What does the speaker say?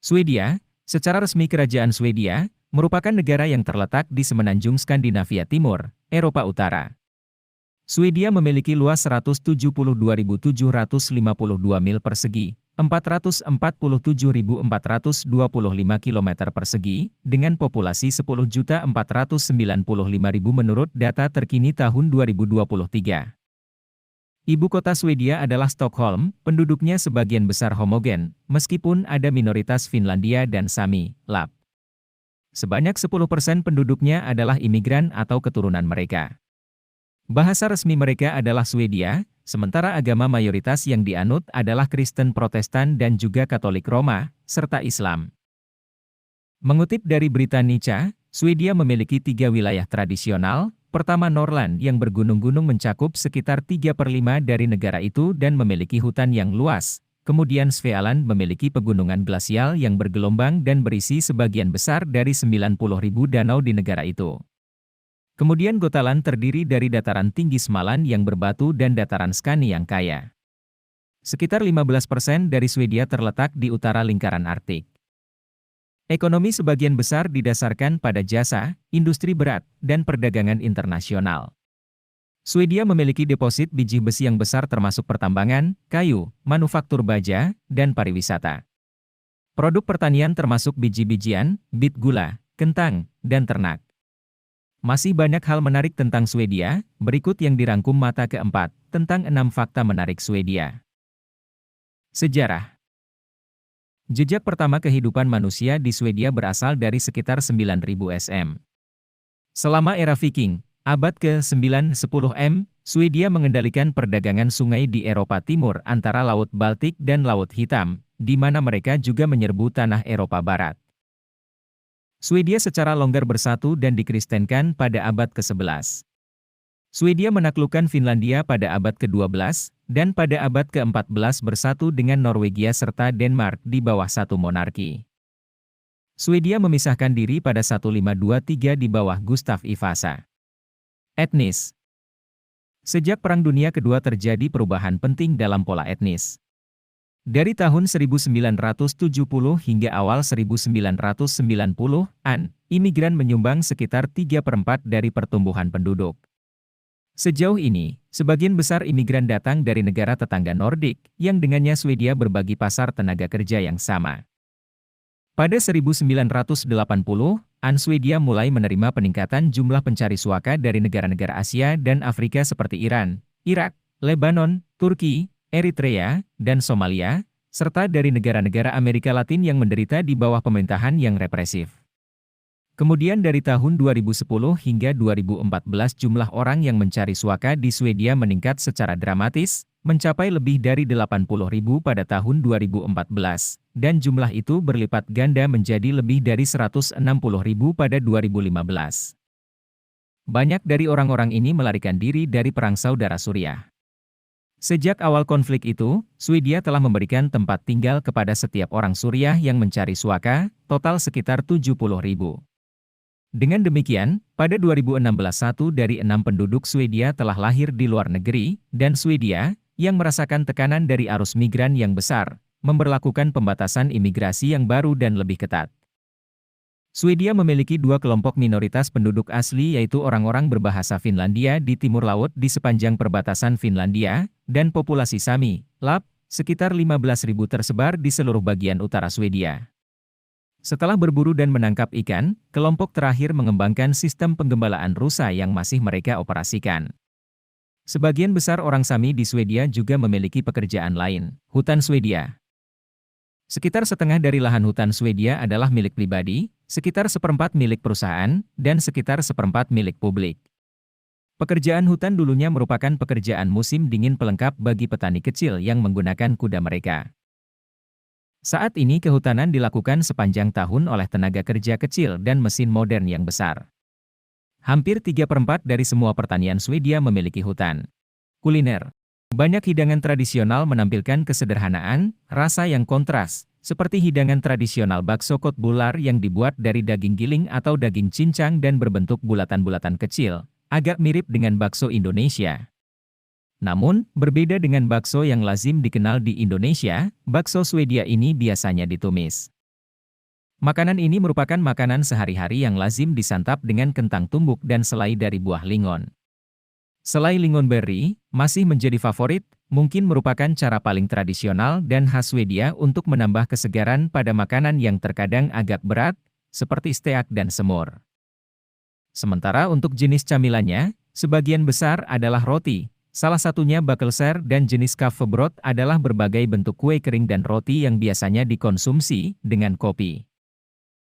Swedia, secara resmi Kerajaan Swedia, merupakan negara yang terletak di semenanjung Skandinavia Timur, Eropa Utara. Swedia memiliki luas 172.752 mil persegi, 447.425 kilometer persegi, dengan populasi 10.495.000 menurut data terkini tahun 2023. Ibu kota Swedia adalah Stockholm, penduduknya sebagian besar homogen, meskipun ada minoritas Finlandia dan Sami, Lap. Sebanyak 10% penduduknya adalah imigran atau keturunan mereka. Bahasa resmi mereka adalah Swedia, sementara agama mayoritas yang dianut adalah Kristen Protestan dan juga Katolik Roma, serta Islam. Mengutip dari Britannica, Swedia memiliki 3 wilayah tradisional. Pertama, Norrland yang bergunung-gunung mencakup sekitar 3/5 dari negara itu dan memiliki hutan yang luas. Kemudian Svealand memiliki pegunungan glasial yang bergelombang dan berisi sebagian besar dari 90.000 danau di negara itu. Kemudian Gotaland terdiri dari dataran tinggi Smaland yang berbatu dan dataran Skani yang kaya. Sekitar 15% dari Swedia terletak di utara lingkaran Arktik. Ekonomi sebagian besar didasarkan pada jasa, industri berat, dan perdagangan internasional. Swedia memiliki deposit biji besi yang besar termasuk pertambangan, kayu, manufaktur baja, dan pariwisata. Produk pertanian termasuk biji-bijian, bit gula, kentang, dan ternak. Masih banyak hal menarik tentang Swedia, berikut yang dirangkum mata keempat, tentang 6 fakta menarik Swedia. Sejarah. Jejak pertama kehidupan manusia di Swedia berasal dari sekitar 9000 SM. Selama era Viking, abad ke-9-10 M, Swedia mengendalikan perdagangan sungai di Eropa Timur antara Laut Baltik dan Laut Hitam, di mana mereka juga menyerbu tanah Eropa Barat. Swedia secara longgar bersatu dan dikristenkan pada abad ke-11. Swedia menaklukkan Finlandia pada abad ke-12, dan pada abad ke-14 bersatu dengan Norwegia serta Denmark di bawah satu monarki. Swedia memisahkan diri pada 1523 di bawah Gustav I Vasa. Etnis. Sejak Perang Dunia Kedua terjadi perubahan penting dalam pola etnis. Dari tahun 1970 hingga awal 1990-an, imigran menyumbang sekitar 3/4 dari pertumbuhan penduduk. Sejauh ini, sebagian besar imigran datang dari negara tetangga Nordik, yang dengannya Swedia berbagi pasar tenaga kerja yang sama. Pada 1980-an Swedia mulai menerima peningkatan jumlah pencari suaka dari negara-negara Asia dan Afrika seperti Iran, Irak, Lebanon, Turki, Eritrea, dan Somalia, serta dari negara-negara Amerika Latin yang menderita di bawah pemerintahan yang represif. Kemudian dari tahun 2010 hingga 2014 jumlah orang yang mencari suaka di Swedia meningkat secara dramatis, mencapai lebih dari 80.000 pada tahun 2014, dan jumlah itu berlipat ganda menjadi lebih dari 160.000 pada 2015. Banyak dari orang-orang ini melarikan diri dari Perang Saudara Suriah. Sejak awal konflik itu, Swedia telah memberikan tempat tinggal kepada setiap orang Suriah yang mencari suaka, total sekitar 70.000. Dengan demikian, pada 2016 1 dari 6 penduduk Swedia telah lahir di luar negeri, dan Swedia, yang merasakan tekanan dari arus migran yang besar, memberlakukan pembatasan imigrasi yang baru dan lebih ketat. Swedia memiliki 2 kelompok minoritas penduduk asli yaitu orang-orang berbahasa Finlandia di timur laut di sepanjang perbatasan Finlandia, dan populasi Sami, Lap, sekitar 15.000 tersebar di seluruh bagian utara Swedia. Setelah berburu dan menangkap ikan, kelompok terakhir mengembangkan sistem penggembalaan rusa yang masih mereka operasikan. Sebagian besar orang Sami di Swedia juga memiliki pekerjaan lain. Hutan Swedia. Sekitar setengah dari lahan hutan Swedia adalah milik pribadi, sekitar 1/4 milik perusahaan, dan sekitar 1/4 milik publik. Pekerjaan hutan dulunya merupakan pekerjaan musim dingin pelengkap bagi petani kecil yang menggunakan kuda mereka. Saat ini kehutanan dilakukan sepanjang tahun oleh tenaga kerja kecil dan mesin modern yang besar. Hampir 3/4 dari semua pertanian Swedia memiliki hutan. Kuliner. Banyak hidangan tradisional menampilkan kesederhanaan, rasa yang kontras, seperti hidangan tradisional bakso kotbular yang dibuat dari daging giling atau daging cincang dan berbentuk bulatan-bulatan kecil, agak mirip dengan bakso Indonesia. Namun, berbeda dengan bakso yang lazim dikenal di Indonesia, bakso Swedia ini biasanya ditumis. Makanan ini merupakan makanan sehari-hari yang lazim disantap dengan kentang tumbuk dan selai dari buah lingon. Selai lingonberry masih menjadi favorit, mungkin merupakan cara paling tradisional dan khas Swedia untuk menambah kesegaran pada makanan yang terkadang agak berat, seperti steak dan semur. Sementara untuk jenis camilannya, sebagian besar adalah roti, salah satunya bakelser dan jenis kaffebrot adalah berbagai bentuk kue kering dan roti yang biasanya dikonsumsi dengan kopi.